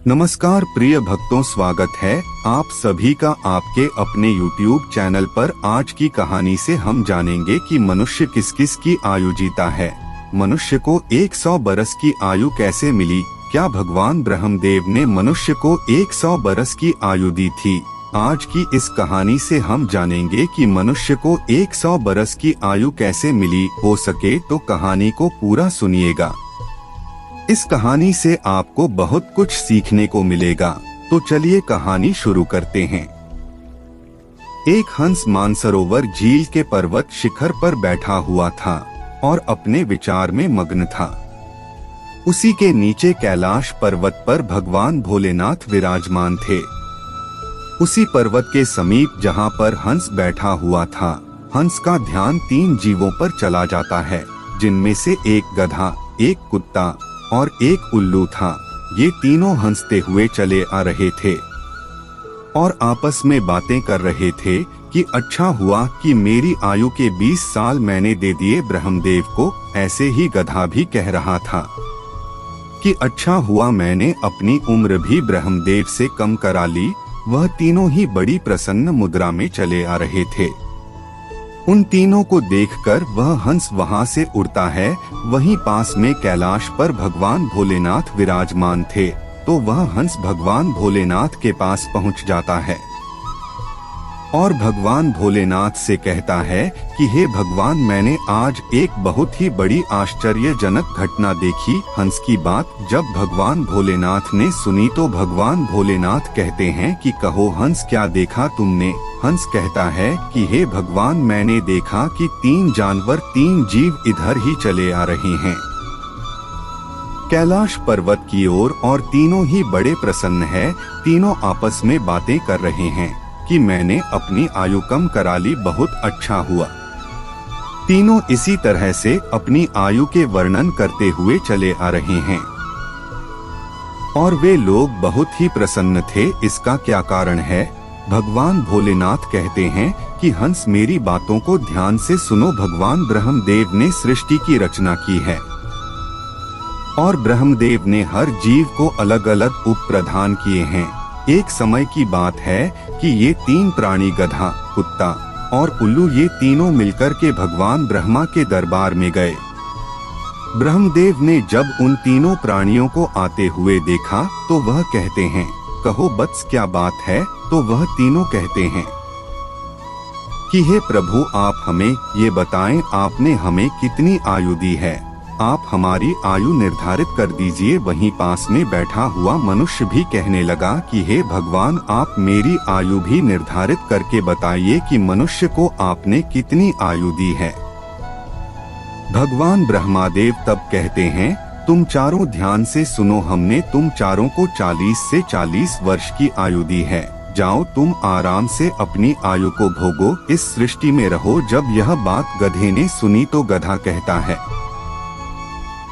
नमस्कार प्रिय भक्तों, स्वागत है आप सभी का आपके अपने YouTube चैनल पर। आज की कहानी से हम जानेंगे कि मनुष्य किस किस की आयु जीता है। मनुष्य को 100 बरस की आयु कैसे मिली? क्या भगवान ब्रह्मदेव ने मनुष्य को 100 बरस की आयु दी थी? आज की इस कहानी से हम जानेंगे कि मनुष्य को 100 बरस की आयु कैसे मिली। हो सके तो कहानी को पूरा सुनिएगा। इस कहानी से आपको बहुत कुछ सीखने को मिलेगा। तो चलिए कहानी शुरू करते हैं। एक हंस मानसरोवर झील के पर्वत शिखर पर बैठा हुआ था और अपने विचार में मग्न था। उसी के नीचे कैलाश पर्वत पर भगवान भोलेनाथ विराजमान थे। उसी पर्वत के समीप जहाँ पर हंस बैठा हुआ था, हंस का ध्यान 3 जीवों पर चला जाता है, जिनमें से एक गधा, एक कुत्ता और एक उल्लू था। ये तीनों हंसते हुए चले आ रहे थे और आपस में बातें कर रहे थे कि अच्छा हुआ कि मेरी आयु के 20 साल मैंने दे दिए ब्रह्मदेव को। ऐसे ही गधा भी कह रहा था कि अच्छा हुआ मैंने अपनी उम्र भी ब्रह्मदेव से कम करा ली। वह तीनों ही बड़ी प्रसन्न मुद्रा में चले आ रहे थे। उन तीनों को देखकर वह हंस वहां से उड़ता है। वहीं पास में कैलाश पर भगवान भोलेनाथ विराजमान थे, तो वह हंस भगवान भोलेनाथ के पास पहुंच जाता है और भगवान भोलेनाथ से कहता है कि हे भगवान, मैंने आज एक बहुत ही बड़ी आश्चर्यजनक घटना देखी। हंस की बात जब भगवान भोलेनाथ ने सुनी तो भगवान भोलेनाथ कहते हैं कि कहो हंस, क्या देखा तुमने? हंस कहता है कि हे भगवान, मैंने देखा कि 3 जानवर, 3 जीव इधर ही चले आ रहे हैं कैलाश पर्वत की ओर और तीनों ही बड़े प्रसन्न है। तीनों आपस में बातें कर रहे हैं कि मैंने अपनी आयु कम करा ली, बहुत अच्छा हुआ। तीनों इसी तरह से अपनी आयु के वर्णन करते हुए चले आ रहे हैं और वे लोग बहुत ही प्रसन्न थे। इसका क्या कारण है? भगवान भोलेनाथ कहते हैं कि हंस, मेरी बातों को ध्यान से सुनो। भगवान ब्रह्मदेव ने सृष्टि की रचना की है और ब्रह्मदेव ने हर जीव को अलग अलग उप प्रदान किए हैं। एक समय की बात है कि ये 3 प्राणी, गधा, कुत्ता और उल्लू, ये तीनों मिलकर के भगवान ब्रह्मा के दरबार में गए। ब्रह्मदेव ने जब उन तीनों प्राणियों को आते हुए देखा तो वह कहते हैं, कहो वत्स, क्या बात है? तो वह तीनों कहते हैं कि हे प्रभु, आप हमें ये बताएं, आपने हमें कितनी आयु दी है? आप हमारी आयु निर्धारित कर दीजिए। वहीं पास में बैठा हुआ मनुष्य भी कहने लगा कि हे भगवान, आप मेरी आयु भी निर्धारित करके बताइए कि मनुष्य को आपने कितनी आयु दी है। भगवान ब्रह्मादेव तब कहते हैं, तुम चारों ध्यान से सुनो, हमने तुम चारों को 40 से 40 वर्ष की आयु दी है। जाओ, तुम आराम से अपनी आयु को भोगो, इस सृष्टि में रहो। जब यह बात गधे ने सुनी तो गधा कहता है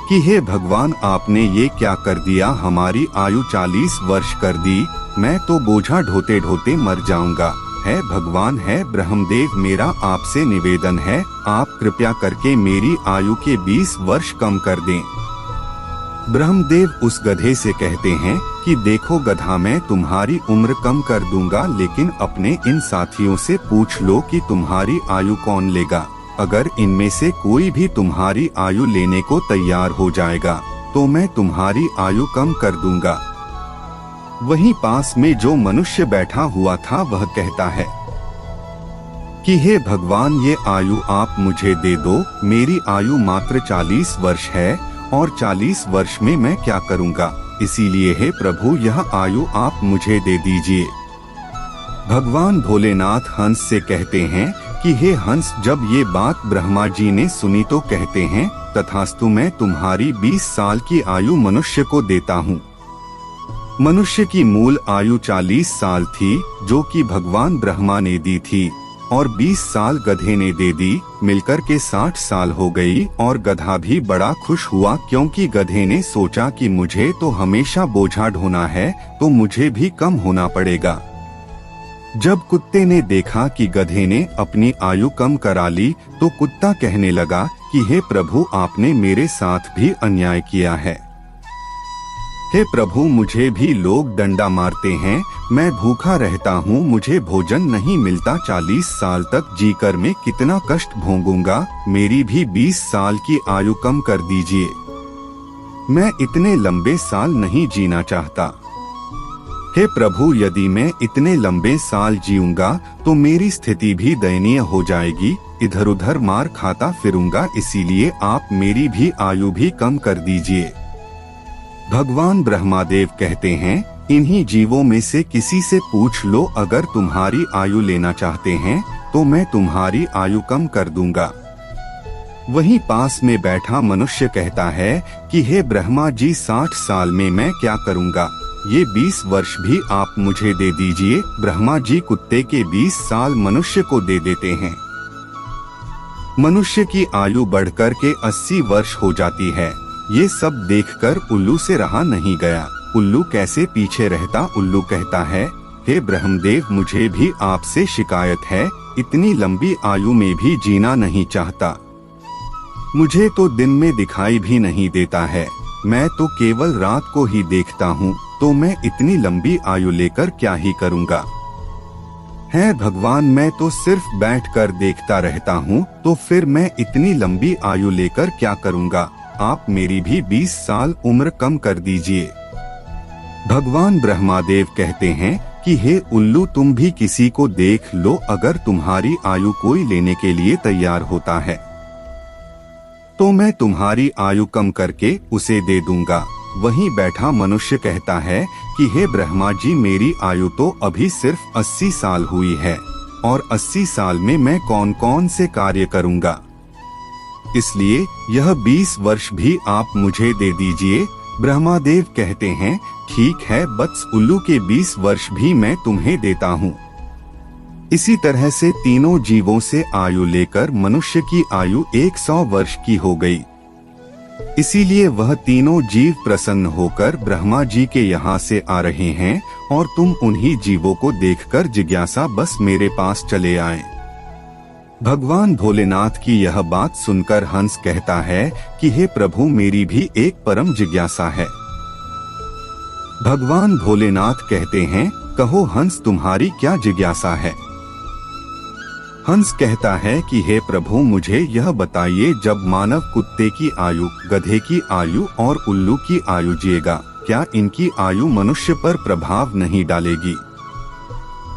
कि हे भगवान, आपने ये क्या कर दिया? हमारी आयु 40 वर्ष कर दी। मैं तो बोझा ढोते ढोते मर जाऊंगा। है भगवान, है ब्रह्मदेव, मेरा आपसे निवेदन है, आप कृपया करके मेरी आयु के 20 वर्ष कम कर दें। ब्रह्मदेव उस गधे से कहते हैं कि देखो गधा, मैं तुम्हारी उम्र कम कर दूंगा, लेकिन अपने इन साथियों से पूछ लो कि तुम्हारी आयु कौन लेगा। अगर इनमें से कोई भी तुम्हारी आयु लेने को तैयार हो जाएगा तो मैं तुम्हारी आयु कम कर दूंगा। वहीं पास में जो मनुष्य बैठा हुआ था वह कहता है कि हे भगवान, ये आयु आप मुझे दे दो। मेरी आयु मात्र 40 वर्ष है और 40 वर्ष में मैं क्या करूंगा? इसीलिए हे प्रभु, यह आयु आप मुझे दे दीजिए। भगवान भोलेनाथ हंस से कहते हैं कि हे हंस, जब ये बात ब्रह्मा जी ने सुनी तो कहते हैं, तथास्तु, मैं तुम्हारी 20 साल की आयु मनुष्य को देता हूँ। मनुष्य की मूल आयु 40 साल थी, जो कि भगवान ब्रह्मा ने दी थी, और 20 साल गधे ने दे दी। मिलकर के 60 साल हो गई और गधा भी बड़ा खुश हुआ, क्योंकि गधे ने सोचा कि मुझे तो हमेशा बोझा ढोना है, तो मुझे भी कम होना पड़ेगा। जब कुत्ते ने देखा कि गधे ने अपनी आयु कम करा ली तो कुत्ता कहने लगा कि हे प्रभु, आपने मेरे साथ भी अन्याय किया है। हे प्रभु, मुझे भी लोग डंडा मारते हैं, मैं भूखा रहता हूँ, मुझे भोजन नहीं मिलता, 40 साल तक जीकर मैं कितना कष्ट भोगूंगा, मेरी भी 20 साल की आयु कम कर दीजिए, मैं इतने लंबे साल नहीं जीना चाहता। हे प्रभु, यदि मैं इतने लंबे साल जीऊंगा तो मेरी स्थिति भी दयनीय हो जाएगी, इधर उधर मार खाता फिरूंगा, इसीलिए आप मेरी भी आयु भी कम कर दीजिए। भगवान ब्रह्मादेव कहते हैं, इन्हीं जीवों में से किसी से पूछ लो, अगर तुम्हारी आयु लेना चाहते हैं तो मैं तुम्हारी आयु कम कर दूंगा। वहीं पास में बैठा मनुष्य कहता है कि हे ब्रह्मा जी, 60 साल में मैं क्या करूंगा, ये 20 वर्ष भी आप मुझे दे दीजिए। ब्रह्मा जी कुत्ते के 20 साल मनुष्य को दे देते हैं। मनुष्य की आयु बढ़कर के 80 वर्ष हो जाती है। ये सब देखकर उल्लू से रहा नहीं गया। उल्लू कैसे पीछे रहता। उल्लू कहता है, हे ब्रह्मदेव, मुझे भी आपसे शिकायत है, इतनी लंबी आयु में भी जीना नहीं चाहता। मुझे तो दिन में दिखाई भी नहीं देता है, मैं तो केवल रात को ही देखता हूँ, तो मैं इतनी लंबी आयु लेकर क्या ही करूँगा। है भगवान, मैं तो सिर्फ बैठकर देखता रहता हूँ, तो फिर मैं इतनी लंबी आयु लेकर क्या करूँगा। आप मेरी भी 20 साल उम्र कम कर दीजिए। भगवान ब्रह्मादेव कहते हैं कि हे उल्लू, तुम भी किसी को देख लो, अगर तुम्हारी आयु कोई लेने के लिए तैयार होता है तो मैं तुम्हारी आयु कम करके उसे दे दूंगा। वहीं बैठा मनुष्य कहता है कि हे ब्रह्मा जी, मेरी आयु तो अभी सिर्फ 80 साल हुई है और 80 साल में मैं कौन कौन से कार्य करूंगा, इसलिए यह 20 वर्ष भी आप मुझे दे दीजिए। ब्रह्मादेव कहते हैं, ठीक है बत्स, उल्लू के 20 वर्ष भी मैं तुम्हें देता हूँ। इसी तरह से तीनों जीवों से आयु लेकर मनुष्य की आयु 100 वर्ष की हो गई। इसीलिए वह तीनों जीव प्रसन्न होकर ब्रह्मा जी के यहाँ से आ रहे हैं और तुम उन्हीं जीवों को देखकर जिज्ञासा बस मेरे पास चले आए। भगवान भोलेनाथ की यह बात सुनकर हंस कहता है कि हे प्रभु, मेरी भी एक परम जिज्ञासा है। भगवान भोलेनाथ कहते हैं, कहो हंस, तुम्हारी क्या जिज्ञासा है। हंस कहता है कि हे प्रभु, मुझे यह बताइए, जब मानव कुत्ते की आयु, गधे की आयु और उल्लू की आयु जिएगा, क्या इनकी आयु मनुष्य पर प्रभाव नहीं डालेगी।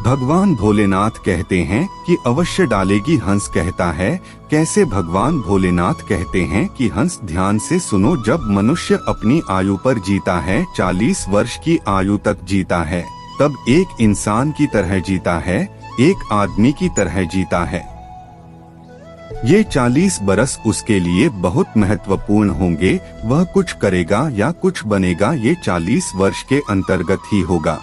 भगवान भोलेनाथ कहते हैं कि अवश्य डालेगी। हंस कहता है, कैसे। भगवान भोलेनाथ कहते हैं कि हंस, ध्यान से सुनो, जब मनुष्य अपनी आयु पर जीता है, 40 वर्ष की आयु तक जीता है, तब एक इंसान की तरह जीता है, एक आदमी की तरह जीता है। ये 40 बरस उसके लिए बहुत महत्वपूर्ण होंगे। वह कुछ करेगा या कुछ बनेगा, ये 40 वर्ष के अंतर्गत ही होगा।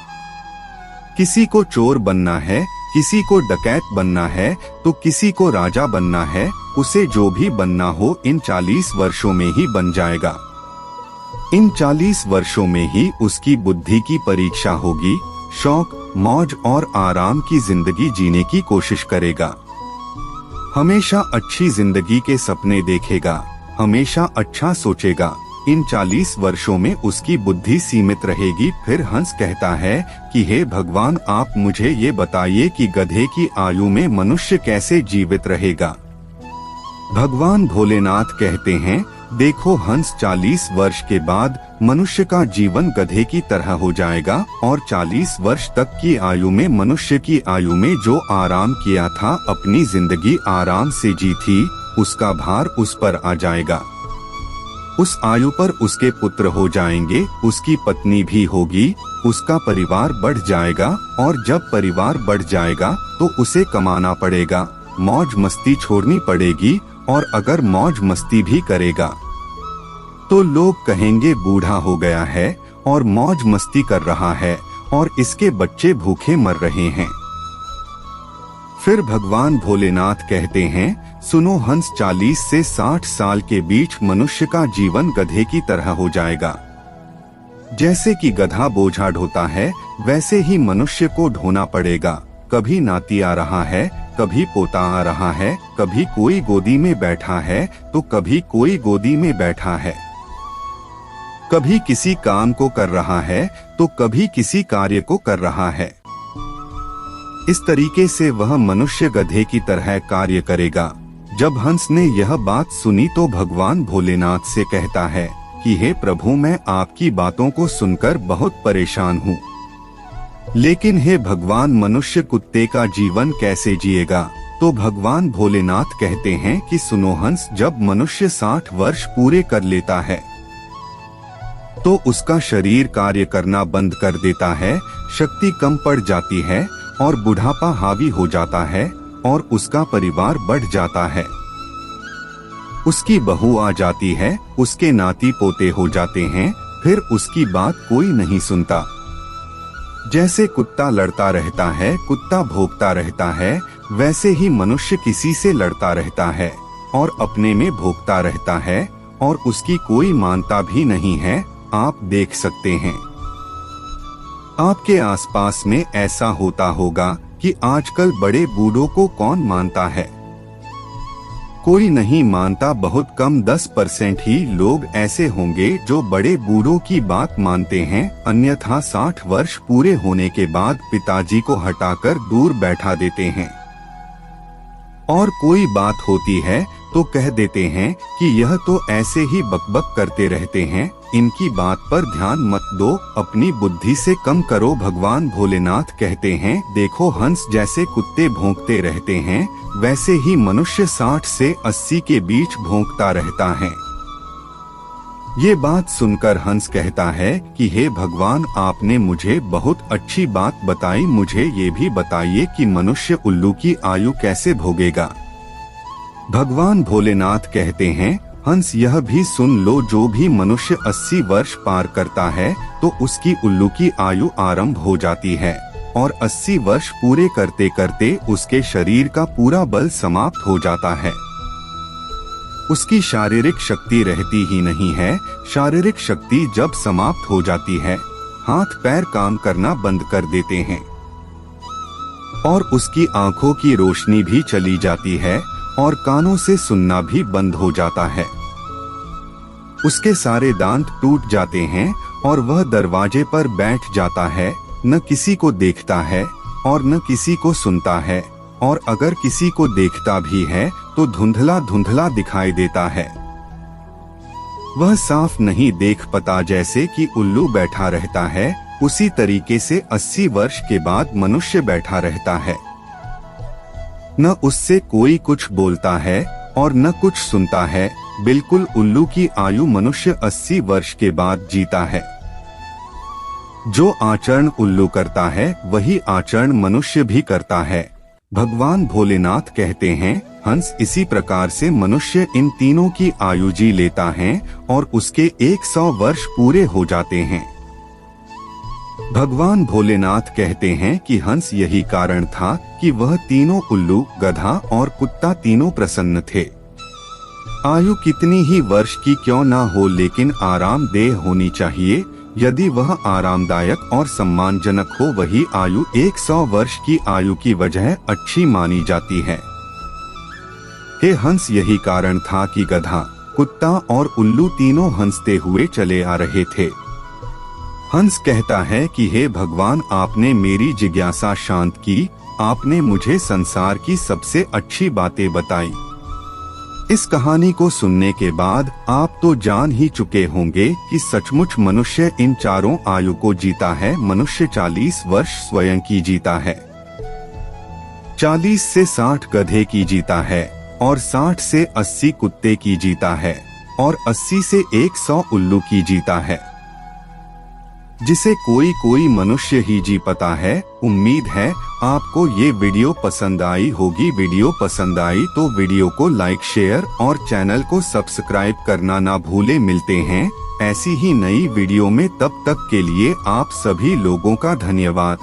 किसी को चोर बनना है, किसी को डकैत बनना है, तो किसी को राजा बनना है, उसे जो भी बनना हो इन 40 वर्षों में ही बन जाएगा। इन 40 वर्षों में ही उसकी बुद्धि की परीक्षा होगी। शौक, मौज और आराम की जिंदगी जीने की कोशिश करेगा। हमेशा अच्छी जिंदगी के सपने देखेगा, हमेशा अच्छा सोचेगा। इन 40 वर्षों में उसकी बुद्धि सीमित रहेगी। फिर हंस कहता है कि हे भगवान, आप मुझे ये बताइए कि गधे की आयु में मनुष्य कैसे जीवित रहेगा। भगवान भोलेनाथ कहते हैं, देखो हंस, 40 वर्ष के बाद मनुष्य का जीवन गधे की तरह हो जाएगा और 40 वर्ष तक की आयु में मनुष्य की आयु में जो आराम किया था, अपनी जिंदगी आराम से जी थी, उसका भार उस पर आ जाएगा। उस आयु पर उसके पुत्र हो जाएंगे, उसकी पत्नी भी होगी, उसका परिवार बढ़ जाएगा और जब परिवार बढ़ जाएगा तो उसे कमाना पड़ेगा, मौज मस्ती छोड़नी पड़ेगी। और अगर मौज मस्ती भी करेगा तो लोग कहेंगे बूढ़ा हो गया है और मौज मस्ती कर रहा है और इसके बच्चे भूखे मर रहे हैं। फिर भगवान भोलेनाथ कहते हैं, सुनो हंस, 40 से 60 साल के बीच मनुष्य का जीवन गधे की तरह हो जाएगा। जैसे कि गधा बोझा ढोता है, वैसे ही मनुष्य को ढोना पड़ेगा। कभी नाती आ रहा है, कभी पोता आ रहा है, कभी कोई गोदी में बैठा है तो कभी कोई गोदी में बैठा है। कभी किसी काम को कर रहा है तो कभी किसी कार्य को कर रहा है। इस तरीके से वह मनुष्य गधे की तरह कार्य करेगा। जब हंस ने यह बात सुनी तो भगवान भोलेनाथ से कहता है कि हे प्रभु, मैं आपकी बातों को सुनकर बहुत परेशान हूँ, लेकिन हे भगवान, मनुष्य कुत्ते का जीवन कैसे जिएगा? तो भगवान भोलेनाथ कहते हैं कि सुनो हंस, जब मनुष्य 60 वर्ष पूरे कर लेता है तो उसका शरीर कार्य करना बंद कर देता है, शक्ति कम पड़ जाती है और बुढ़ापा हावी हो जाता है और उसका परिवार बढ़ जाता है। उसकी बहू आ जाती है, उसके नाती पोते हो जाते हैं, फिर उसकी बात कोई नहीं सुनता। जैसे कुत्ता लड़ता रहता है, कुत्ता भौंकता रहता है, वैसे ही मनुष्य किसी से लड़ता रहता है और अपने में भौंकता रहता है और उसकी कोई मानता भी नहीं है। आप देख सकते हैं आपके आसपास में ऐसा होता होगा कि आजकल बड़े बूढ़ों को कौन मानता है? कोई नहीं मानता, बहुत कम 10% ही लोग ऐसे होंगे जो बड़े बूढ़ों की बात मानते हैं, अन्यथा 60 वर्ष पूरे होने के बाद पिताजी को हटाकर दूर बैठा देते हैं। और कोई बात होती है तो कह देते हैं कि यह तो ऐसे ही बकबक करते रहते हैं, इनकी बात पर ध्यान मत दो, अपनी बुद्धि से कम करो। भगवान भोलेनाथ कहते हैं, देखो हंस, जैसे कुत्ते भौंकते रहते हैं वैसे ही मनुष्य 60 से 80 के बीच भौंकता रहता है। ये बात सुनकर हंस कहता है कि हे भगवान, आपने मुझे बहुत अच्छी बात बताई, मुझे ये भी बताइए कि मनुष्य उल्लू की आयु कैसे भोगेगा? भगवान भोलेनाथ कहते हैं, हंस, यह भी सुन लो, जो भी मनुष्य 80 वर्ष पार करता है तो उसकी उल्लू की आयु आरंभ हो जाती है और 80 वर्ष पूरे करते करते उसके शरीर का पूरा बल समाप्त हो जाता है। उसकी शारीरिक शक्ति रहती ही नहीं है। शारीरिक शक्ति जब समाप्त हो जाती है, हाथ पैर काम करना बंद कर देते हैं और उसकी आंखों की रोशनी भी चली जाती है और कानों से सुनना भी बंद हो जाता है। उसके सारे दांत टूट जाते हैं और वह दरवाजे पर बैठ जाता है, न किसी को देखता है और न किसी को सुनता है, और अगर किसी को देखता भी है तो धुंधला धुंधला दिखाई देता है। वह साफ नहीं देख पाता, जैसे कि उल्लू बैठा रहता है उसी तरीके से 80 वर्ष के बाद मनुष्य बैठा रहता है। न उससे कोई कुछ बोलता है और न कुछ सुनता है। बिल्कुल उल्लू की आयु मनुष्य 80 वर्ष के बाद जीता है। जो आचरण उल्लू करता है वही आचरण मनुष्य भी करता है। भगवान भोलेनाथ कहते हैं, हंस, इसी प्रकार से मनुष्य इन तीनों की आयु जी लेता है और उसके 100 वर्ष पूरे हो जाते हैं। भगवान भोलेनाथ कहते हैं कि हंस, यही कारण था कि वह तीनों उल्लू, गधा और कुत्ता तीनों प्रसन्न थे। आयु कितनी ही वर्ष की क्यों ना हो, लेकिन आरामदेह होनी चाहिए। यदि वह आरामदायक और सम्मानजनक हो, वही आयु 100 वर्ष की आयु की वजह अच्छी मानी जाती है। हे हंस, यही कारण था कि गधा, कुत्ता और उल्लू तीनों हंसते हुए चले आ रहे थे। हंस कहता है कि हे भगवान, आपने मेरी जिज्ञासा शांत की, आपने मुझे संसार की सबसे अच्छी बातें बताई। इस कहानी को सुनने के बाद आप तो जान ही चुके होंगे कि सचमुच मनुष्य इन चारों आयु को जीता है। मनुष्य 40 वर्ष स्वयं की जीता है, 40 से 60 गधे की जीता है और 60 से 80 कुत्ते की जीता है और 80 से 100 उल्लू की जीता है, जिसे कोई मनुष्य ही जी पाता है। उम्मीद है आपको ये वीडियो पसंद आई होगी। वीडियो पसंद आई तो वीडियो को लाइक, शेयर और चैनल को सब्सक्राइब करना ना भूले। मिलते हैं ऐसी ही नई वीडियो में, तब तक के लिए आप सभी लोगों का धन्यवाद।